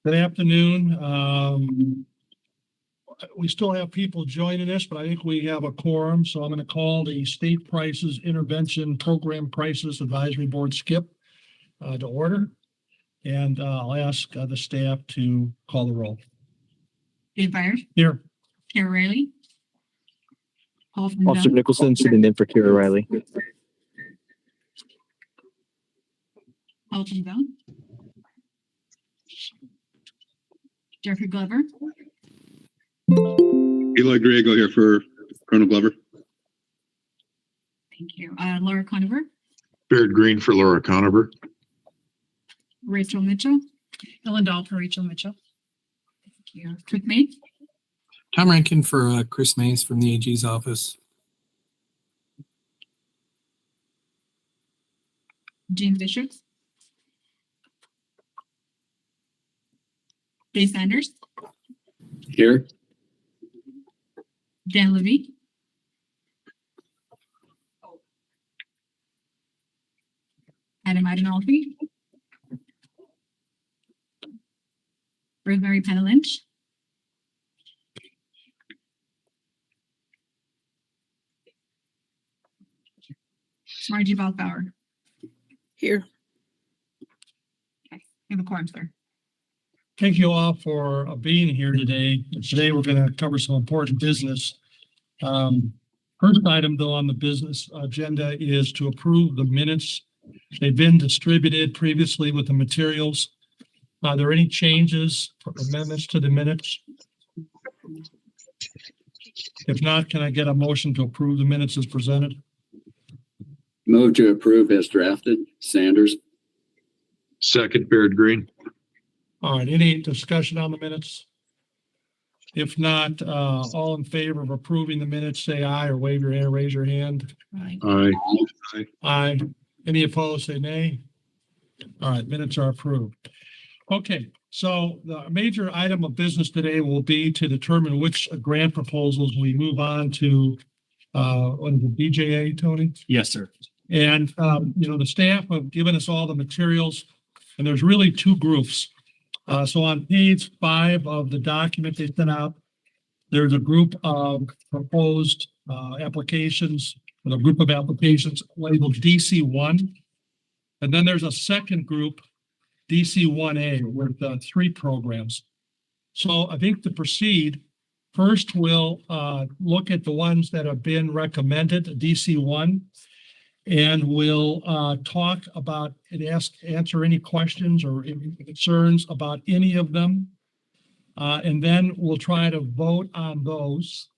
Good afternoon. We still have people joining us, but I think we have a quorum, so I'm going to call the State Prices Intervention Program Prices Advisory Board, SCIP, to order. And I'll ask the staff to call the roll. Dave Byers, Here. Kara Riley, Officer Nicholson sitting in for Kira Riley. Alton Bell, Jeffrey Glover, Eli Griego here for Colonel Glover. thank you. Laura Conover, Baird Green for Laura Conover. Rachel Mitchell, Ellen Dahl for Rachel Mitchell. thank you. Trick May, Tom Rankin for Chris Mays from the AG's office. Jean Bishop, Jay Sanders, Here. Dan Levy, Adam Adinolfi, Rosemary Penna Lynch, Margie Baldbauer. Here. Okay, we have a quorum, sir. Thank you all for being here today. Today, we're going to cover some important business. First item, though, on the business agenda is to approve the minutes. They've been distributed previously with the materials. Are there any changes or amendments to the minutes? If not, can I get a motion to approve the minutes as presented? Move to approve as drafted. Sanders. Second, Baird Green. All right, any discussion on the minutes? If not, all in favor of approving the minutes, say aye or wave your hand, raise your hand. Aye. Aye. Any opposed, say nay. All right, minutes are approved. Okay, so the major item of business today will be to determine which grant proposals we move on to, what is it, BJA, Tony? Yes, sir. And, the staff have given us all the materials, and there's really two groups. So on page 5 of the document they sent out, there's a group of proposed applications, or a group of applications labeled DC1. And then there's a second group, DC1A, with 3 programs. So I think to proceed, first we'll look at the ones that have been recommended, DC1. And we'll talk about and answer any questions or any concerns about any of them. And then we'll try to vote on those.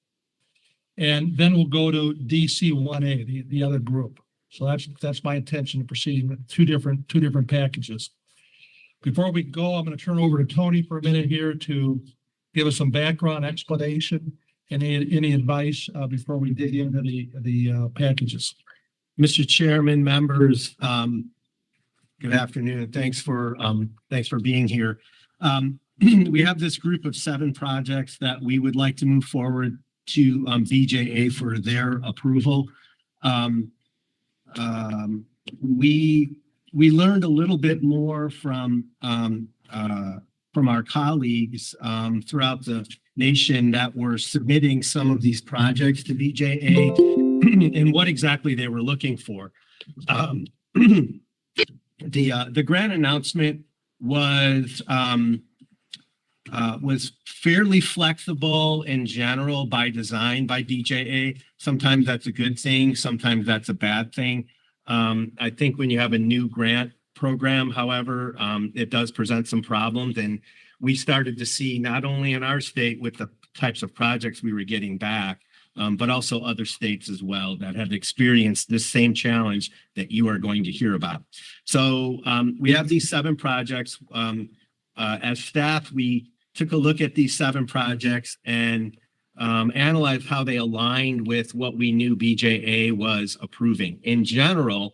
And then we'll go to DC 1A, the other group. So that's my intention of proceeding with two different packages. Before we go, I'm going to turn over to Tony for a minute here to give us some background explanation and any advice before we dig into the packages. Mr. Chairman, members, good afternoon. Thanks for being here. We have this group of 7 projects that we would like to move forward to BJA for their approval. We learned a little bit more from our colleagues throughout the nation that were submitting some of these projects to BJA. And what exactly they were looking for. The grant announcement was fairly flexible in general by design by BJA. Sometimes that's a good thing, sometimes that's a bad thing. I think when you have a new grant program, however, it does present some problems, and we started to see not only in our state with the types of projects we were getting back, but also other states as well that have experienced this same challenge that you are going to hear about. So we have these 7 projects. As staff, we took a look at these 7 projects and analyzed how they aligned with what we knew BJA was approving. In general,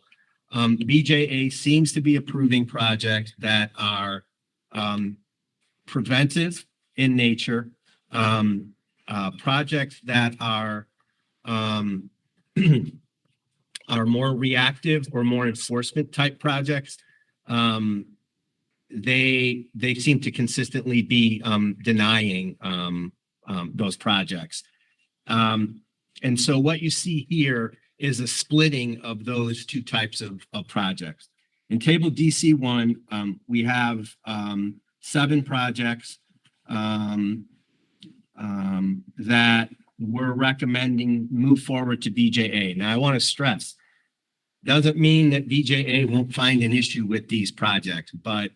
BJA seems to be approving projects that are preventive in nature, projects that are more reactive or more enforcement type projects, they seem to consistently be denying those projects. And so what you see here is a splitting of those two types of projects. In table DC1, we have 7 projects that we're recommending move forward to BJA. Now, I want to stress, doesn't mean that BJA won't find an issue with these projects, but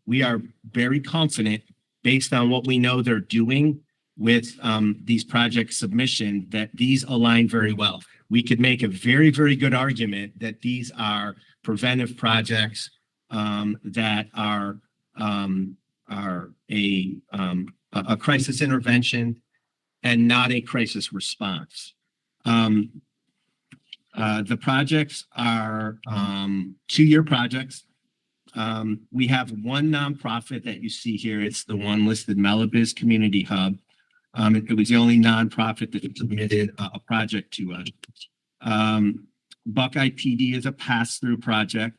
we are very confident based on what we know they're doing with these project submission that these align very well. We could make a very, very good argument that these are preventive projects that are a crisis intervention and not a crisis response. The projects are 2-year projects. We have one nonprofit that you see here. It's the one listed, Melabiz Community Hub. It was the only nonprofit that submitted a project to us. Buckeye PD is a pass-through project.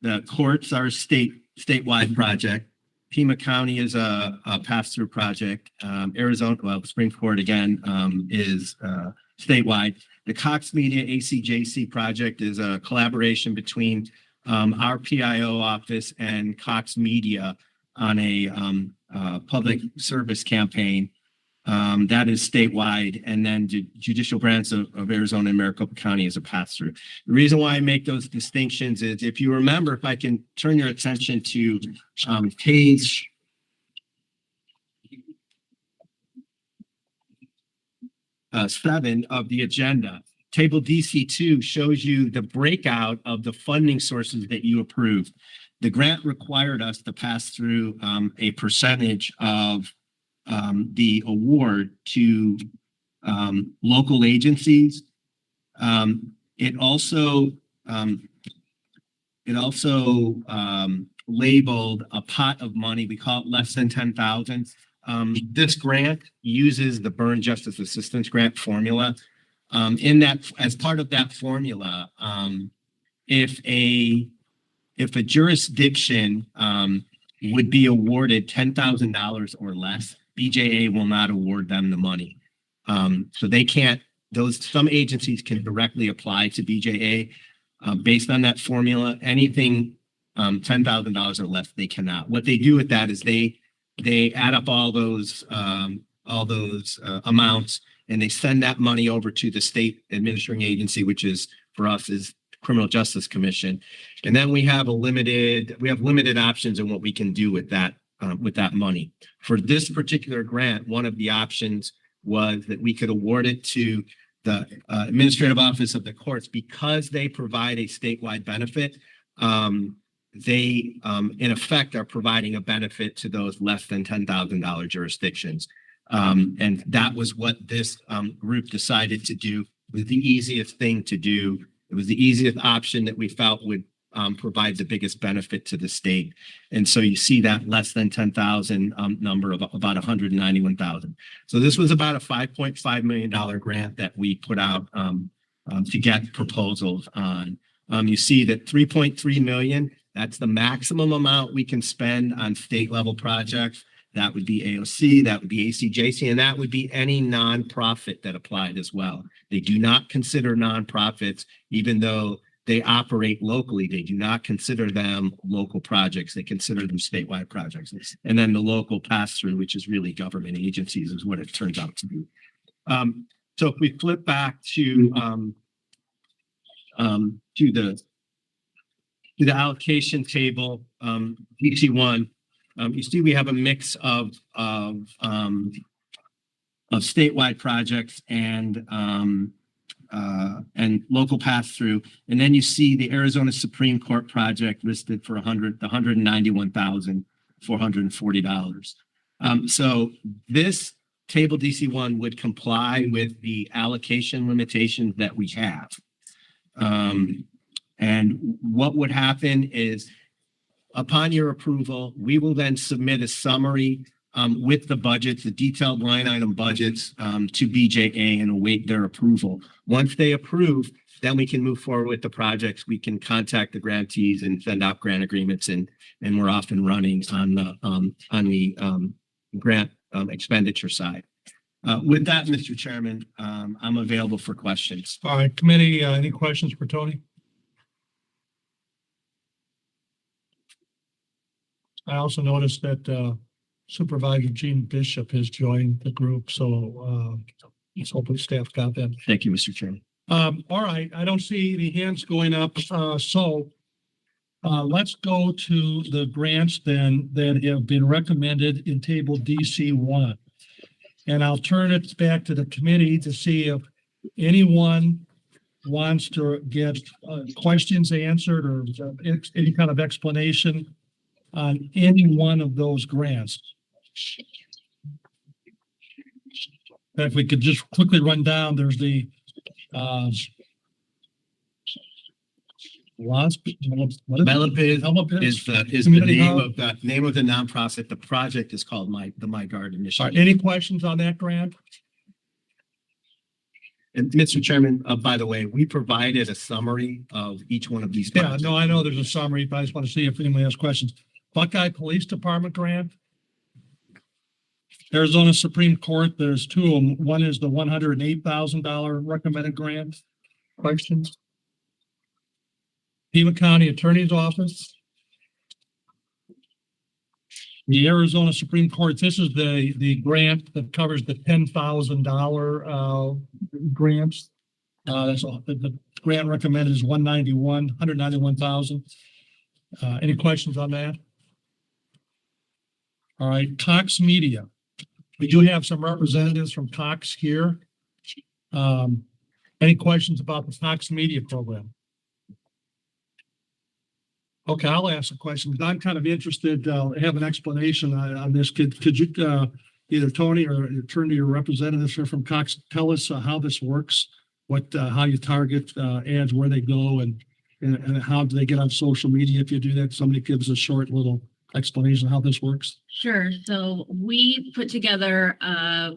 The courts are a statewide project. Pima County is a pass-through project. Arizona, well, Supreme Court again is statewide. The Cox Media ACJC project is a collaboration between our PIO office and Cox Media on a public service campaign that is statewide, and then the judicial branch of Arizona and Maricopa County is a pass-through. The reason why I make those distinctions is, if you remember, if I can turn your attention to page 7 of the agenda. Table DC2 shows you the breakout of the funding sources that you approved. The grant required us to pass through a percentage of the award to local agencies. It also labeled a pot of money. We call it less than 10,000. This grant uses the Burn Justice Assistance Grant formula. In that, as part of that formula, if a jurisdiction would be awarded $10,000 or less, BJA will not award them the money. So they can't, some agencies can directly apply to BJA based on that formula. Anything $10,000 or less, they cannot. What they do with that is they add up all those amounts, and they send that money over to the state administering agency, which is, for us, is Criminal Justice Commission. And then we have limited options in what we can do with that money. For this particular grant, one of the options was that we could award it to the administrative office of the courts because they provide a statewide benefit. They, in effect, are providing a benefit to those less than $10,000 jurisdictions. And that was what this group decided to do. It was the easiest thing to do. It was the easiest option that we felt would provide the biggest benefit to the state. And so you see that less than 10,000 number of about 191,000. So this was about a $5.5 million grant that we put out to get proposals on. You see that 3.3 million, that's the maximum amount we can spend on state level projects. That would be AOC, that would be ACJC, and that would be any nonprofit that applied as well. They do not consider nonprofits, even though they operate locally. They do not consider them local projects. They consider them statewide projects. And then the local pass-through, which is really government agencies, is what it turns out to be. So if we flip back to the allocation table, DC1. You see, we have a mix of statewide projects and local pass-through, and then you see the Arizona Supreme Court project listed for $191,440. So this table DC1 would comply with the allocation limitations that we have. And what would happen is, upon your approval, we will then submit a summary with the budgets, the detailed line item budgets to BJA and await their approval. Once they approve, then we can move forward with the projects. We can contact the grantees and send out grant agreements, and we're off and running on the grant expenditure side. With that, Mr. Chairman, I'm available for questions. All right, committee, any questions for Tony? I also noticed that Supervisor Gene Bishop has joined the group, so hopefully staff got that. Thank you, Mr. Chairman. All right, I don't see any hands going up, so let's go to the grants then that have been recommended in table DC 1. And I'll turn it back to the committee to see if anyone wants to get questions answered or any kind of explanation on any one of those grants. If we could just quickly run down, there's the Melapid is the Community name Hub. of the nonprofit. The project is called the My Garden All Initiative. right, any questions on that grant? And Mr. Chairman, by the way, we provided a summary of each one of these. Yeah, projects. no, I know there's a summary, but I just want to see if anyone has questions. Buckeye Police Department grant. Arizona Supreme Court, there's two of them. One is the $108,000 recommended grant. Questions? Pima County Attorney's Office. The Arizona Supreme Court, this is the grant that covers the $10,000 grants. That's all. The grant recommended is 191,000. Any questions on that? All right, Cox Media. We do have some representatives from Cox here. Any questions about the Cox Media program? Okay, I'll ask a question because I'm kind of interested, have an explanation on this. Could you, either Tony or turn to your representatives here from Cox, tell us how this works, how you target ads, where they go, and how do they get on social media if you do that? Somebody gives a short little explanation of how this works. Sure. So we put together a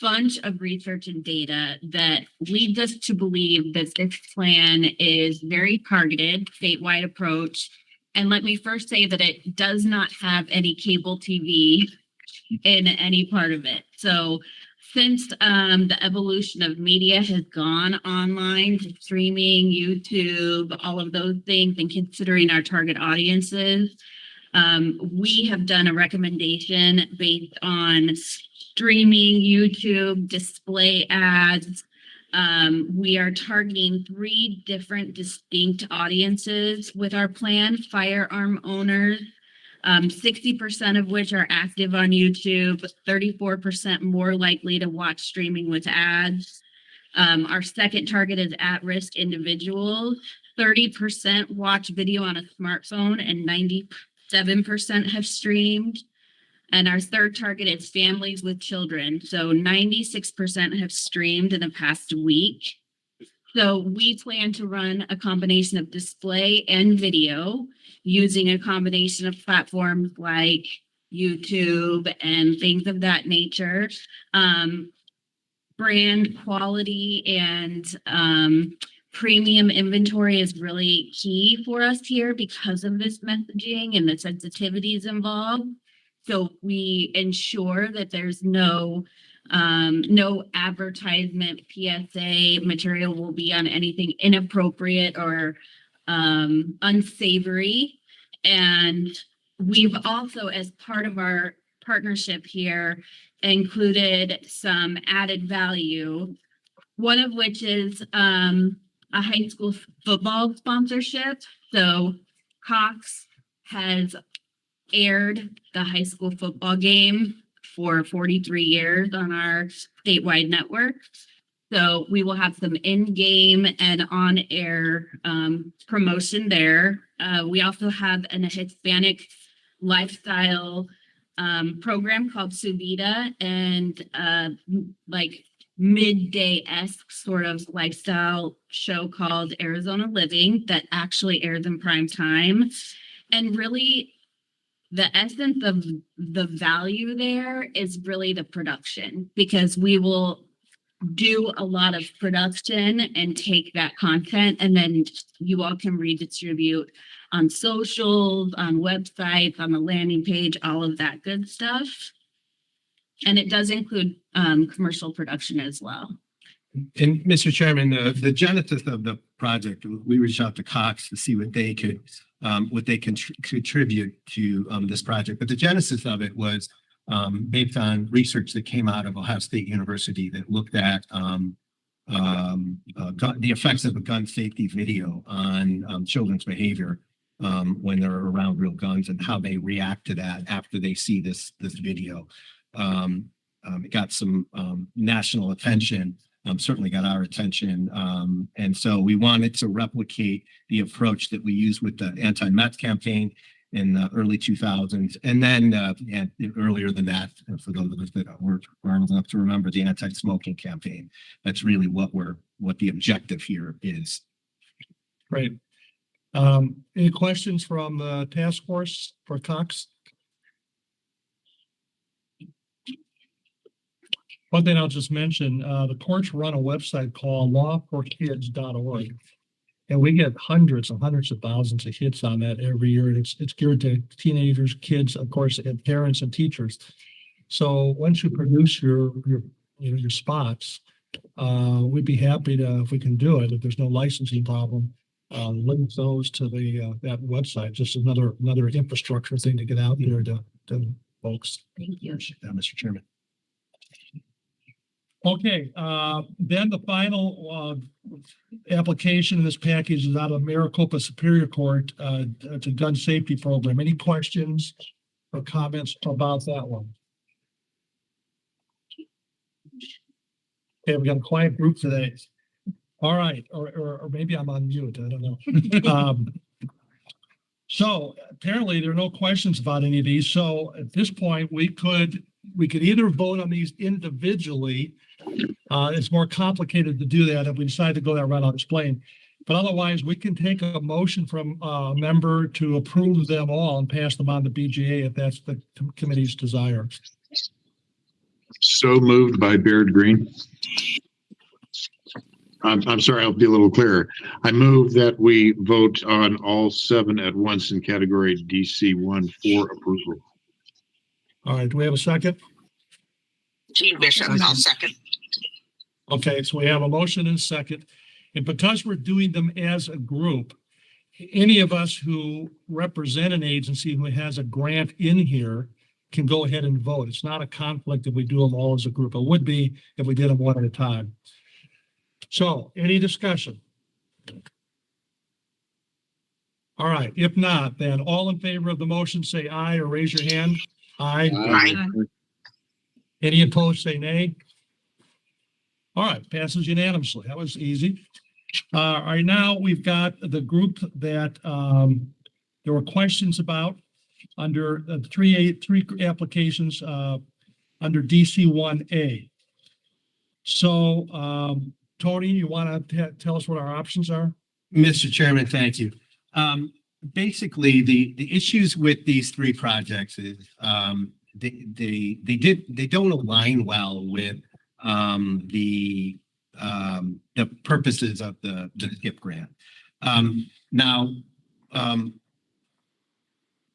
bunch of research and data that leads us to believe that this plan is very targeted, statewide approach. And let me first say that it does not have any cable TV in any part of it. So since the evolution of media has gone online to streaming, YouTube, all of those things, and considering our target audiences, we have done a recommendation based on streaming, YouTube, display ads. We are targeting 3 different distinct audiences with our plan: firearm owners, 60% of which are active on YouTube, 34% more likely to watch streaming with ads. Our second target is at-risk individuals. 30% watch video on a smartphone and 97% have streamed. And our third target is families with children. So 96% have streamed in the past week. So we plan to run a combination of display and video using a combination of platforms like YouTube and things of that nature. Brand quality and premium inventory is really key for us here because of this messaging and the sensitivities involved. So we ensure that there's no advertisement PSA material will be on anything inappropriate or unsavory. And we've also, as part of our partnership here, included some added value, one of which is a high school football sponsorship. So Cox has aired the high school football game for 43 years on our statewide network. So we will have some in-game and on-air promotion there. We also have a Hispanic lifestyle program called Subida, and like midday-esque sort of lifestyle show called Arizona Living that actually airs in prime time. And really, the essence of the value there is really the production, because we will do a lot of production and take that content, and then you all can redistribute on socials, on websites, on the landing page, all of that good stuff. And it does include commercial production as well. And Mr. Chairman, the genesis of the project, we reached out to Cox to see what they could contribute to this project. But the genesis of it was based on research that came out of Ohio State University that looked at the effects of a gun safety video on children's behavior when they're around real guns and how they react to that after they see this video. It got some national attention. Certainly got our attention. And so we wanted to replicate the approach that we used with the anti-meth campaign in the early 2000s. And then and earlier than that, for those of us that were old enough to remember, the anti-smoking campaign. That's really what the objective here is. Great. Any questions from the task force for Cox? One thing I'll just mention, the courts run a website called lawforkids.org. And we get hundreds and hundreds of thousands of hits on that every year. It's geared to teenagers, kids, of course, and parents and teachers. So once you produce your spots, we'd be happy to, if we can do it, if there's no licensing problem, link those to that website. Just another infrastructure thing to get out there to folks. Thank you. Mr. Chairman. Okay, then the final application in this package is out of Maricopa Superior Court to gun safety program. Any questions or comments about that one? Okay, we got a quiet group today. All right, or maybe I'm on mute. I don't know. So apparently there are no questions about any of these. So at this point, we could either vote on these individually. It's more complicated to do that. If we decide to go that route, I'll explain. But otherwise, we can take a motion from a member to approve them all and pass them on to BJA if that's the committee's desire. So moved by Baird Green. I'm sorry, I'll be a little clearer. I move that we vote on all 7 at once in category DC1 for approval. All right, do we have a second? Gene Bishop, I'll second. Okay, so we have a motion and a second. And because we're doing them as a group, any of us who represent an agency who has a grant in here can go ahead and vote. It's not a conflict if we do them all as a group. It would be if we did them one at a time. So any discussion? All right, if not, then all in favor of the motion, say aye or raise your hand. Aye. Aye. Any opposed, say nay. All right, passes unanimously. That was easy. All right, now we've got the group that there were questions about under the three applications under DC1A. So, Tony, you want to tell us what our options are? Mr. Chairman, thank you. Basically, the issues with these 3 projects is they don't align well with the purposes of the SCIP grant. Now,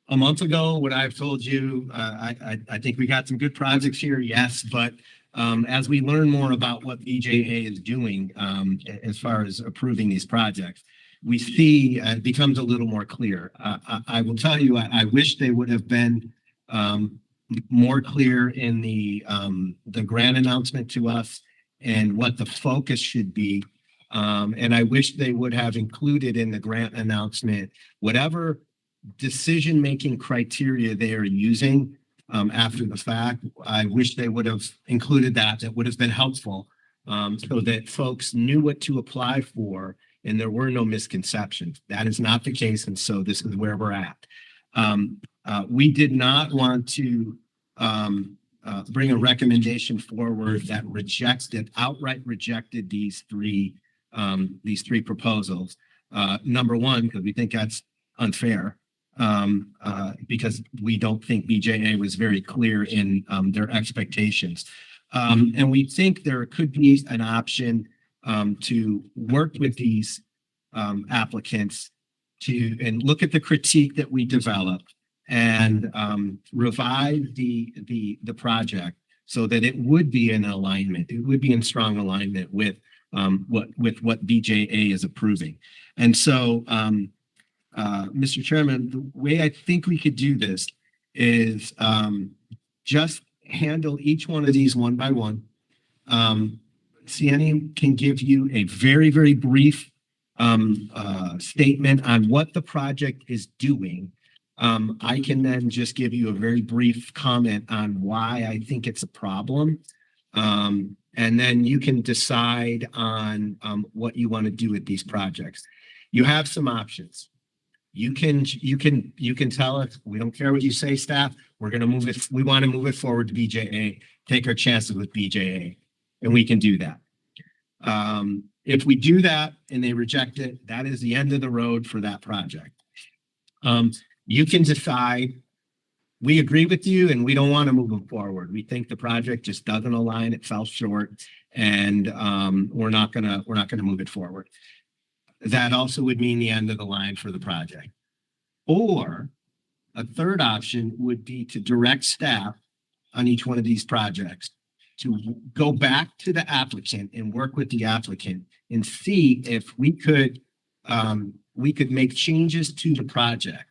a month ago, what I've told you, I think we got some good projects here, yes, but as we learn more about what BJA is doing as far as approving these projects, we see it becomes a little more clear. I will tell you, I wish they would have been more clear in the grant announcement to us and what the focus should be. And I wish they would have included in the grant announcement whatever decision-making criteria they are using after the fact. I wish they would have included that. That would have been helpful so that folks knew what to apply for and there were no misconceptions. That is not the case, and so this is where we're at. We did not want to bring a recommendation forward that outright rejected these three proposals. Number one, because we think that's unfair, because we don't think BJA was very clear in their expectations. And we think there could be an option to work with these applicants and look at the critique that we developed and revise the project so that it would be in alignment. It would be in strong alignment with what BJA is approving. And so, Mr. Chairman, the way I think we could do this is just handle each one of these one by one. CNE can give you a very, very brief statement on what the project is doing. I can then just give you a very brief comment on why I think it's a problem. And then you can decide on what you want to do with these projects. You have some options. You can tell us, we don't care what you say, staff. We're going to move it. We want to move it forward to BJA, take our chances with BJA, and we can do that. If we do that and they reject it, that is the end of the road for that project. You can decide, we agree with you and we don't want to move it forward. We think the project just doesn't align, it fell short, and we're not gonna move it forward. That also would mean the end of the line for the project. Or a third option would be to direct staff on each one of these projects to go back to the applicant and work with the applicant and see if we could make changes to the project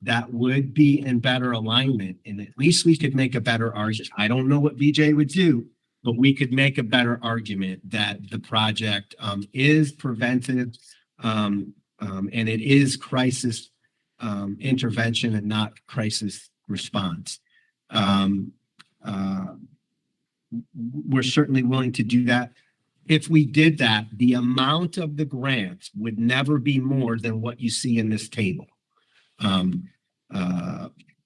that would be in better alignment, and at least we could make a better argument. I don't know what BJ would do, but we could make a better argument that the project is preventive and it is crisis intervention and not crisis response. We're certainly willing to do that. If we did that, the amount of the grants would never be more than what you see in this table.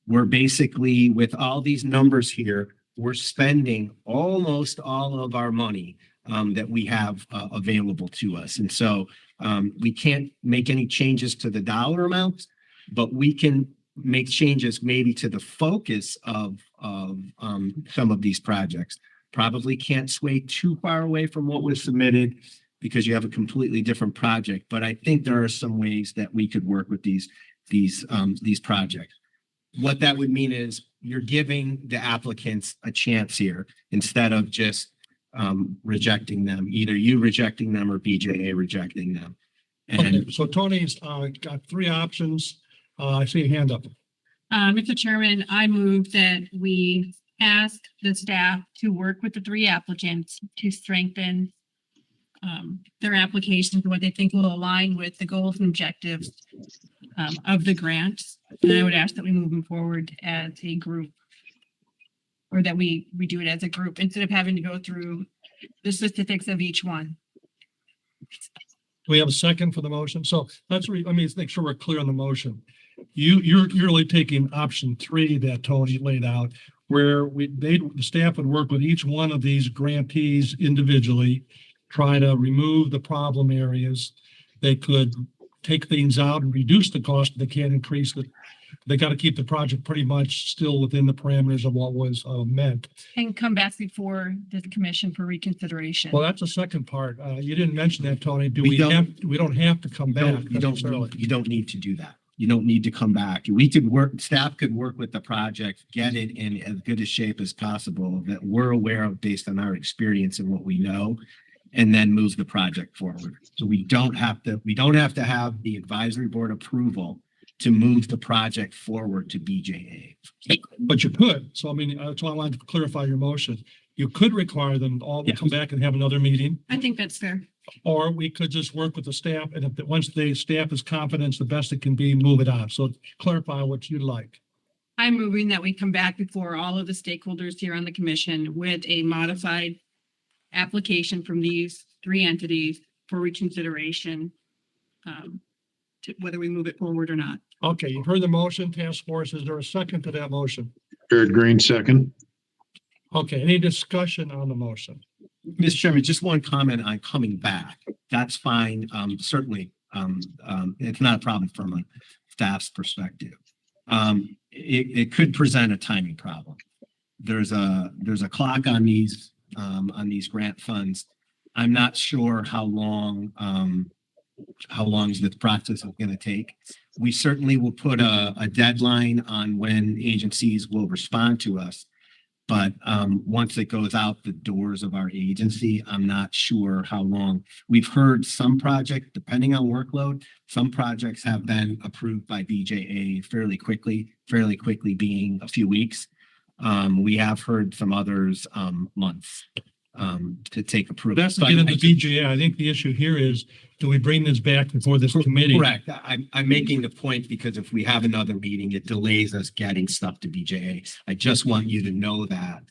We're basically, with all these numbers here, we're spending almost all of our money that we have available to us. And so we can't make any changes to the dollar amounts, but we can make changes maybe to the focus of some of these projects. Probably can't sway too far away from what was submitted because you have a completely different project. But I think there are some ways that we could work with these projects. What that would mean is you're giving the applicants a chance here instead of just rejecting them, either you rejecting them or BJA rejecting them. And Okay, so Tony's got three options. I see a hand up. Mr. Chairman, I move that we ask the staff to work with the three applicants to strengthen their applications and what they think will align with the goals and objectives of the grant. And I would ask that we move them forward as a group, or that we do it as a group instead of having to go through the specifics of each one. Do we have a second for the motion? So let's make sure we're clear on the motion. You're really taking option 3 that Tony laid out, where the staff would work with each one of these grantees individually, try to remove the problem areas. They could take things out and reduce the cost. They can't increase it. They got to keep the project pretty much still within the parameters of what was meant. And come back before the commission for reconsideration. Well, that's the second part. You didn't mention that, Tony. We don't have to come back. you don't need to do that. You don't need to come back. Staff could work with the project, get it in as good a shape as possible that we're aware of based on our experience and what we know, and then move the project forward. So we don't have to have the advisory board approval to move the project forward to BJA. But you could. So, that's why I wanted to clarify your motion. You could require them all to come back and have another meeting, I think that's fair. or we could just work with the staff. And once the staff is confident, the best it can be, move it on. So clarify what you'd like. I'm moving that we come back before all of the stakeholders here on the commission with a modified application from these three entities for reconsideration, to whether we move it forward or not. Okay, you've heard the motion, task force. Is there a second to that motion? Jared Green, second. Okay, any discussion on the motion? Mr. Chairman, just one comment on coming back. That's fine. Certainly, it's not a problem from a staff's perspective. It could present a timing problem. There's a clock on these on these grant funds. I'm not sure how long this process is going to take. We certainly will put a deadline on when agencies will respond to us. But once it goes out the doors of our agency, I'm not sure how long. We've heard some projects, depending on workload, some projects have been approved by BJA fairly quickly being a few weeks. We have heard some others months to take approval. That's So to get into I- BJA. I think the issue here is, do we bring this back before this committee? Correct. I'm making the point because if we have another meeting, it delays us getting stuff to BJA. I just want you to know that,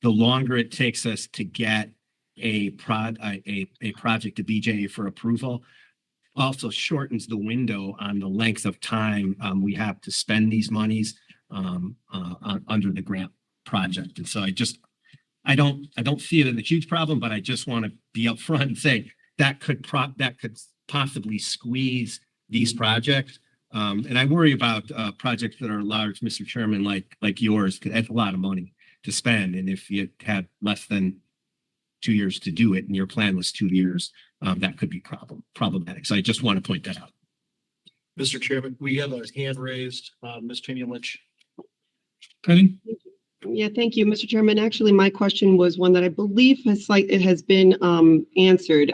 the longer it takes us to get a project to BJA for approval also shortens the window on the length of time, we have to spend these monies, under the grant project. And so I don't see it as a huge problem, but I just want to be upfront and say that could possibly squeeze these projects. And I worry about projects that are large, Mr. Chairman, like yours, because that's a lot of money to spend. And if you had less than 2 years to do it and your plan was 2 years, that could be problematic. So I just want to point that out. Mr. Chairman, we have a hand raised, Ms. Tanya Lynch. Penny? Yeah, thank you, Mr. Chairman. Actually, my question was one that I believe it has been answered.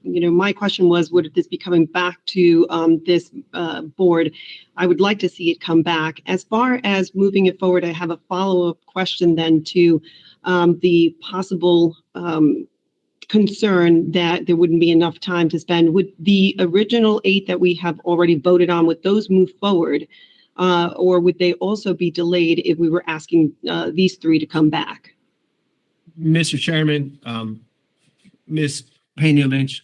My question was, would this be coming back to this board? I would like to see it come back. As far as moving it forward, I have a follow-up question then to the possible concern that there wouldn't be enough time to spend. Would the original 8 that we have already voted on, would those move forward? Or would they also be delayed if we were asking these 3 to come back? Mr. Chairman, Ms. Pena Lynch,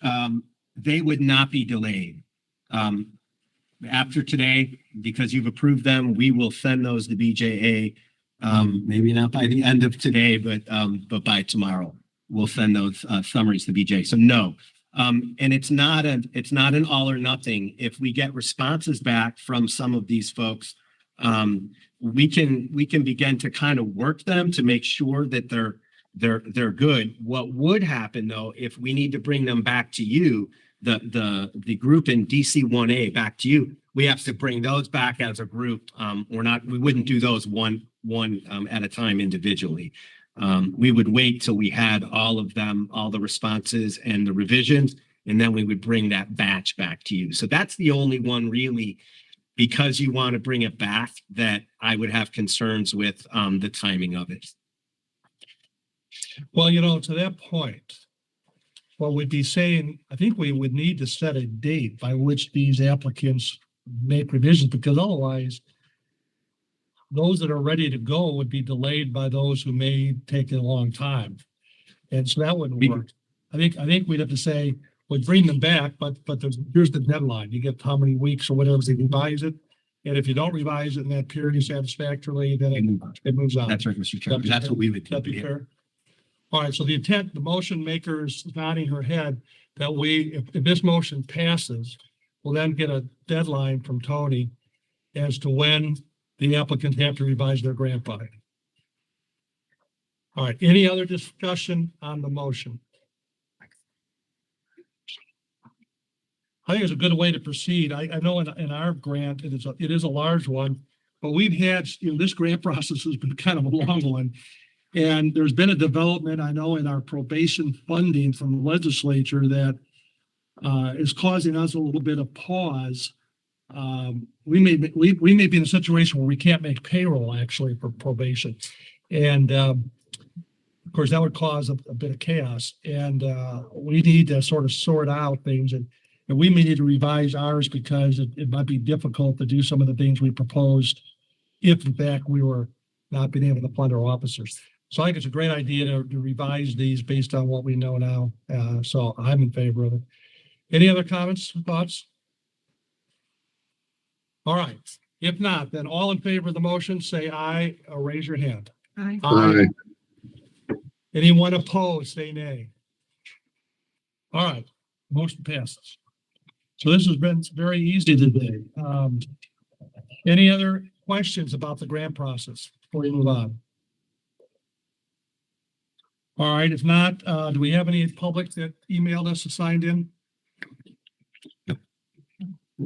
they would not be delayed. After today, because you've approved them, we will send those to BJA. Maybe not by the end of today, but by tomorrow, we'll send those summaries to BJA. So no. And it's not an all or nothing. If we get responses back from some of these folks, we can begin to kind of work them to make sure that they're good. What would happen though, if we need to bring them back to you, the group in DC 1A back to you, we have to bring those back as a group. We wouldn't do those one at a time individually. We would wait till we had all of them, all the responses and the revisions, and then we would bring that batch back to you. So that's the only one really, because you want to bring it back, that I would have concerns with the timing of it. Well, to that point, what we'd be saying, I think we would need to set a date by which these applicants make revisions, because otherwise those that are ready to go would be delayed by those who may take a long time. And so that wouldn't work. I think we'd have to say, we'd bring them back, but here's the deadline. You get how many weeks or whatever to revise it. And if you don't revise it in that period satisfactorily, then it moves on. That's right, Mr. Chairman. That's what we would do. That'd be fair. All right, so the intent, the motion maker is nodding her head that if this motion passes, we'll then get a deadline from Tony as to when the applicants have to revise their grant by. All right, any other discussion on the motion? I think it's a good way to proceed. I know in our grant, it is a large one, but we've had, this grant process has been kind of a long one. And there's been a development, I know, in our probation funding from the legislature that is causing us a little bit of pause. We may be in a situation where we can't make payroll actually for probation. And of course, that would cause a bit of chaos. And we need to sort of sort out things. And we may need to revise ours because it might be difficult to do some of the things we proposed if in fact we were not being able to fund our officers. So I think it's a great idea to revise these based on what we know now. So I'm in favor of it. Any other comments, thoughts? All right. If not, then all in favor of the motion, say aye or raise your hand. Aye. Aye. Anyone opposed, say nay. All right, motion passes. So this has been very easy today. Any other questions about the grant process before we move on? All right, if not, do we have any public that emailed us or signed in? All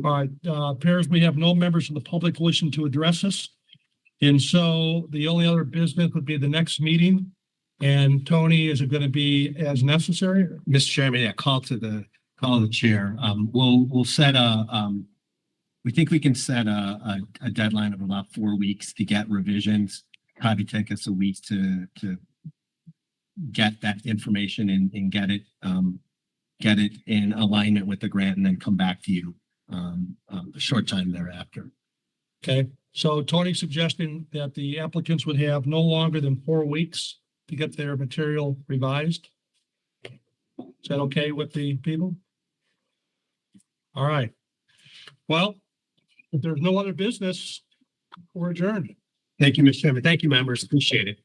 right, appears we have no members of the public wishing to address us. And so the only other business would be the next meeting. And Tony, is it going to be as necessary? Mr. Chairman, yeah, call to the chair. We'll set we think we can set a deadline of about 4 weeks to get revisions. Probably take us a week to get that information and get it in alignment with the grant and then come back to you a short time thereafter. Okay, so Tony's suggesting that the applicants would have no longer than 4 weeks to get their material revised. Is that okay with the people? All right. Well, if there's no other business, we're adjourned. Thank you, Mr. Chairman. Thank you, members. Appreciate it.